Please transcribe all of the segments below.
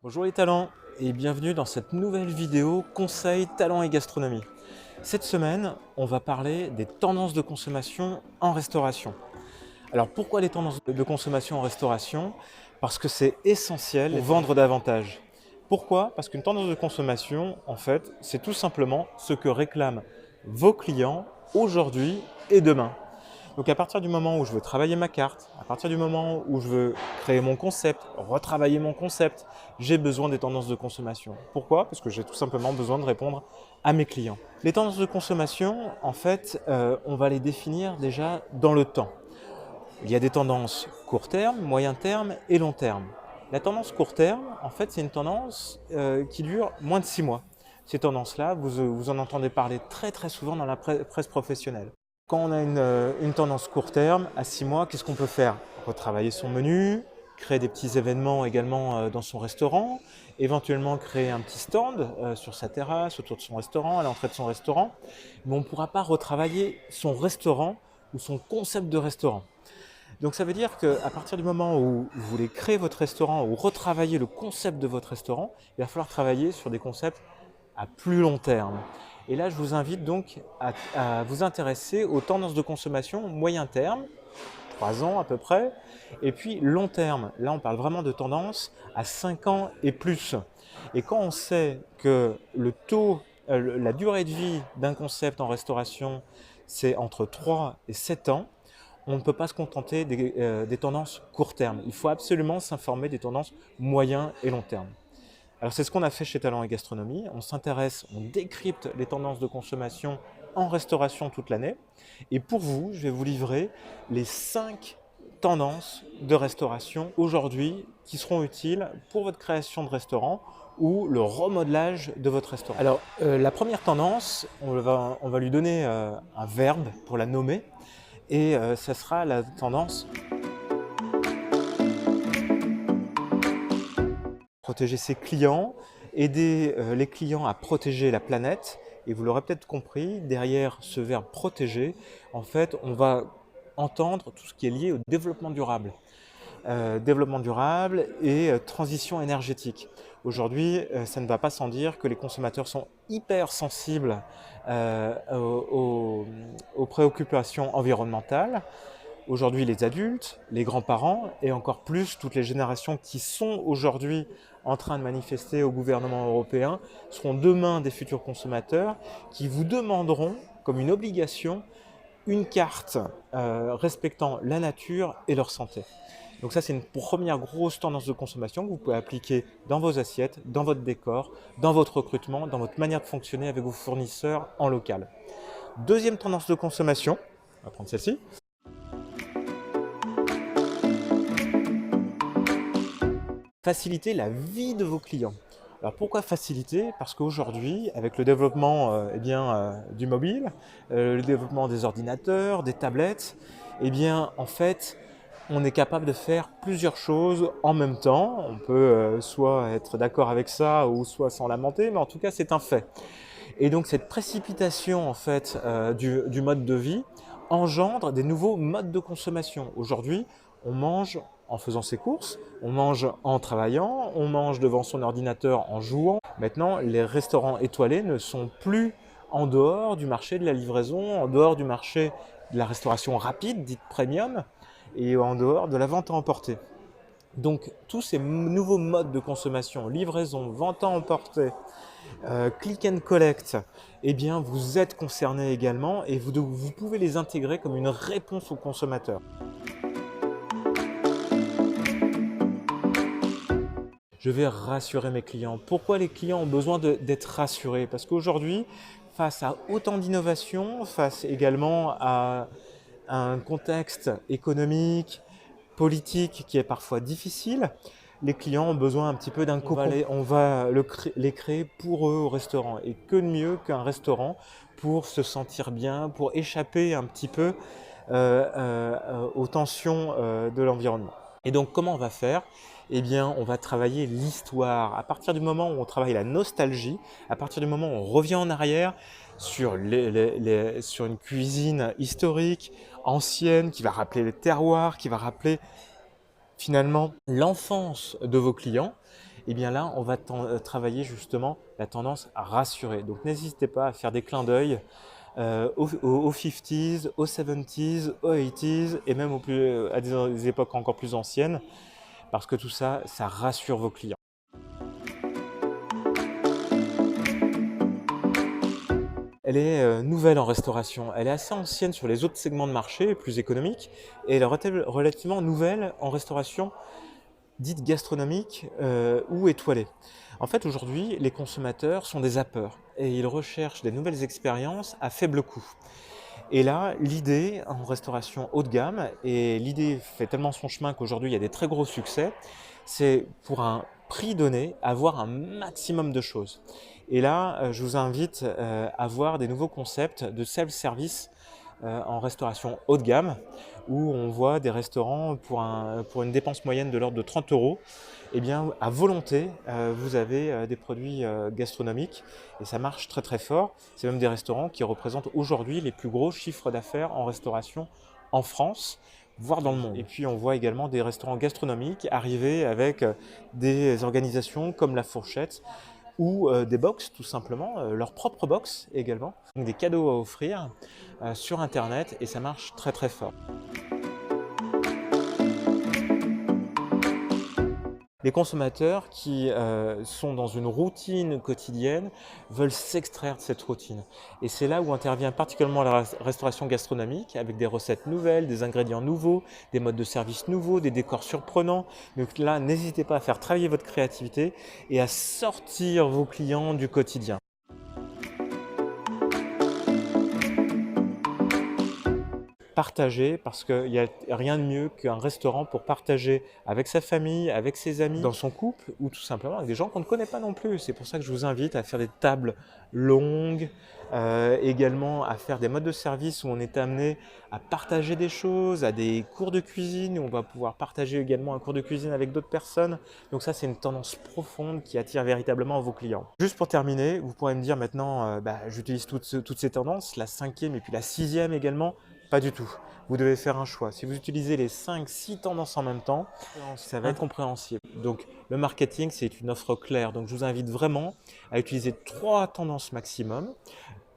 Bonjour les talents et bienvenue dans cette nouvelle vidéo Conseils, talents et gastronomie. Cette semaine, on va parler des tendances de consommation en restauration. Alors pourquoi les tendances de consommation en restauration? Parce que c'est essentiel pour vendre davantage. Pourquoi? Parce qu'une tendance de consommation, en fait, c'est tout simplement ce que réclament vos clients aujourd'hui et demain. Donc à partir du moment où je veux travailler ma carte, à partir du moment où je veux créer mon concept, retravailler mon concept, j'ai besoin des tendances de consommation. Pourquoi? Parce que j'ai tout simplement besoin de répondre à mes clients. Les tendances de consommation, en fait, on va les définir déjà dans le temps. Il y a des tendances court terme, moyen terme et long terme. La tendance court terme, en fait, c'est une tendance qui dure moins de 6 mois. Ces tendances-là, vous en entendez parler très très souvent dans la presse professionnelle. Quand on a une tendance court terme, à 6 mois, qu'est-ce qu'on peut faire? Retravailler son menu, créer des petits événements également dans son restaurant, éventuellement créer un petit stand sur sa terrasse, autour de son restaurant, à l'entrée de son restaurant. Mais on ne pourra pas retravailler son restaurant ou son concept de restaurant. Donc ça veut dire qu'à partir du moment où vous voulez créer votre restaurant ou retravailler le concept de votre restaurant, il va falloir travailler sur des concepts à plus long terme. Et là, je vous invite donc à vous intéresser aux tendances de consommation moyen terme, 3 ans à peu près, et puis long terme. Là, on parle vraiment de tendances à 5 ans et plus. Et quand on sait que la durée de vie d'un concept en restauration, c'est entre 3 et 7 ans, on ne peut pas se contenter des tendances court terme. Il faut absolument s'informer des tendances moyen et long terme. Alors c'est ce qu'on a fait chez Talent et Gastronomie. On s'intéresse, on décrypte les tendances de consommation en restauration toute l'année. Et pour vous, je vais vous livrer les 5 tendances de restauration aujourd'hui qui seront utiles pour votre création de restaurant ou le remodelage de votre restaurant. Alors la première tendance, on va lui donner un verbe pour la nommer et ça sera la tendance protéger ses clients, aider les clients à protéger la planète. Et vous l'aurez peut-être compris, derrière ce verbe protéger, en fait, on va entendre tout ce qui est lié au développement durable et transition énergétique. Aujourd'hui, ça ne va pas sans dire que les consommateurs sont hyper sensibles aux préoccupations environnementales. Aujourd'hui, les adultes, les grands-parents et encore plus toutes les générations qui sont aujourd'hui en train de manifester au gouvernement européen seront demain des futurs consommateurs qui vous demanderont comme une obligation une carte respectant la nature et leur santé. Donc ça, c'est une première grosse tendance de consommation que vous pouvez appliquer dans vos assiettes, dans votre décor, dans votre recrutement, dans votre manière de fonctionner avec vos fournisseurs en local. Deuxième tendance de consommation, on va prendre celle-ci. Faciliter la vie de vos clients. Alors pourquoi faciliter? Parce qu'aujourd'hui, avec le développement du mobile, le développement des ordinateurs, des tablettes, en fait, on est capable de faire plusieurs choses en même temps. On peut soit être d'accord avec ça ou soit s'en lamenter, mais en tout cas, c'est un fait. Et donc cette précipitation en fait du mode de vie engendre des nouveaux modes de consommation. Aujourd'hui, on mange en faisant ses courses, on mange en travaillant, on mange devant son ordinateur en jouant. Maintenant, les restaurants étoilés ne sont plus en dehors du marché de la livraison, en dehors du marché de la restauration rapide, dite premium, et en dehors de la vente à emporter. Donc tous ces nouveaux modes de consommation, livraison, vente à emporter, click and collect, eh bien vous êtes concerné également et vous pouvez les intégrer comme une réponse aux consommateurs. Je vais rassurer mes clients. Pourquoi les clients ont besoin d'être rassurés? Parce qu'aujourd'hui, face à autant d'innovations, face également à un contexte économique, politique qui est parfois difficile, les clients ont besoin un petit peu d'un cocon. On va les créer pour eux au restaurant. Et que de mieux qu'un restaurant pour se sentir bien, pour échapper un petit peu aux tensions de l'environnement. Et donc comment on va faire? Eh bien, on va travailler l'histoire. À partir du moment où on travaille la nostalgie, à partir du moment où on revient en arrière sur une cuisine historique, ancienne, qui va rappeler le terroir, qui va rappeler finalement l'enfance de vos clients, Et bien là, on va travailler justement la tendance à rassurer. Donc n'hésitez pas à faire des clins d'œil aux 50s, aux 70s, aux 80s et même à des époques encore plus anciennes, parce que tout ça, ça rassure vos clients. Elle est nouvelle en restauration. Elle est assez ancienne sur les autres segments de marché, plus économiques, et elle est relativement nouvelle en restauration dite gastronomique ou étoilée. En fait, aujourd'hui, les consommateurs sont des zappeurs et ils recherchent des nouvelles expériences à faible coût. Et là, l'idée en restauration haut de gamme, et l'idée fait tellement son chemin qu'aujourd'hui il y a des très gros succès, c'est pour un prix donné, avoir un maximum de choses. Et là, je vous invite à voir des nouveaux concepts de self-service en restauration haut de gamme, où on voit des restaurants pour une dépense moyenne de l'ordre de 30 euros. Eh bien, à volonté, vous avez des produits gastronomiques et ça marche très très fort. C'est même des restaurants qui représentent aujourd'hui les plus gros chiffres d'affaires en restauration en France, voire dans le monde. Et puis on voit également des restaurants gastronomiques arriver avec des organisations comme La Fourchette ou des box tout simplement, leur propre box également. Donc des cadeaux à offrir sur internet et ça marche très très fort. Les consommateurs qui sont dans une routine quotidienne veulent s'extraire de cette routine. Et c'est là où intervient particulièrement la restauration gastronomique, avec des recettes nouvelles, des ingrédients nouveaux, des modes de service nouveaux, des décors surprenants. Donc là, n'hésitez pas à faire travailler votre créativité et à sortir vos clients du quotidien. Partager, parce qu'il n'y a rien de mieux qu'un restaurant pour partager avec sa famille, avec ses amis, dans son couple ou tout simplement avec des gens qu'on ne connaît pas non plus. C'est pour ça que je vous invite à faire des tables longues, également à faire des modes de service où on est amené à partager des choses, à des cours de cuisine où on va pouvoir partager également un cours de cuisine avec d'autres personnes. Donc ça, c'est une tendance profonde qui attire véritablement vos clients. Juste pour terminer, vous pourrez me dire maintenant, j'utilise toutes ces tendances, la 5e et puis la 6e également. Pas du tout. Vous devez faire un choix. Si vous utilisez les 5-6 tendances en même temps, ça va être incompréhensible. Donc, le marketing, c'est une offre claire. Donc, je vous invite vraiment à utiliser 3 tendances maximum.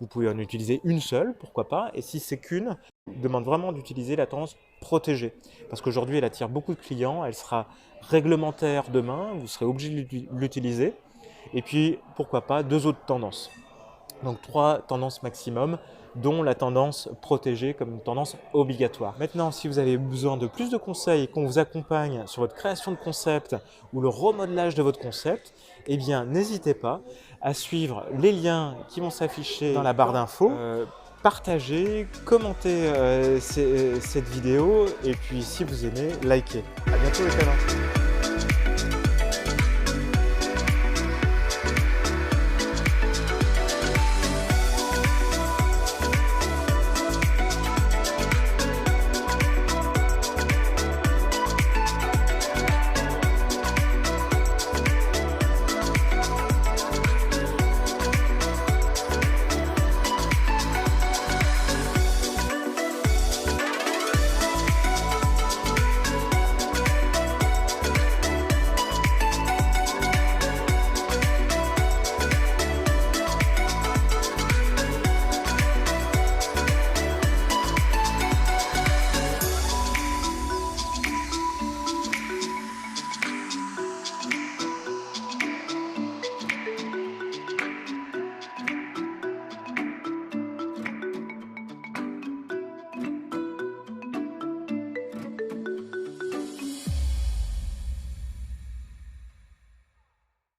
Vous pouvez en utiliser une seule, pourquoi pas. Et si c'est qu'une, je vous demande vraiment d'utiliser la tendance protégée. Parce qu'aujourd'hui, elle attire beaucoup de clients. Elle sera réglementaire demain. Vous serez obligé de l'utiliser. Et puis, pourquoi pas, 2 autres tendances. Donc 3 tendances maximum, dont la tendance protégée comme une tendance obligatoire. Maintenant, si vous avez besoin de plus de conseils et qu'on vous accompagne sur votre création de concept ou le remodelage de votre concept, eh bien n'hésitez pas à suivre les liens qui vont s'afficher dans la barre d'infos. Partagez, commentez cette vidéo et puis si vous aimez, likez. À bientôt les talents.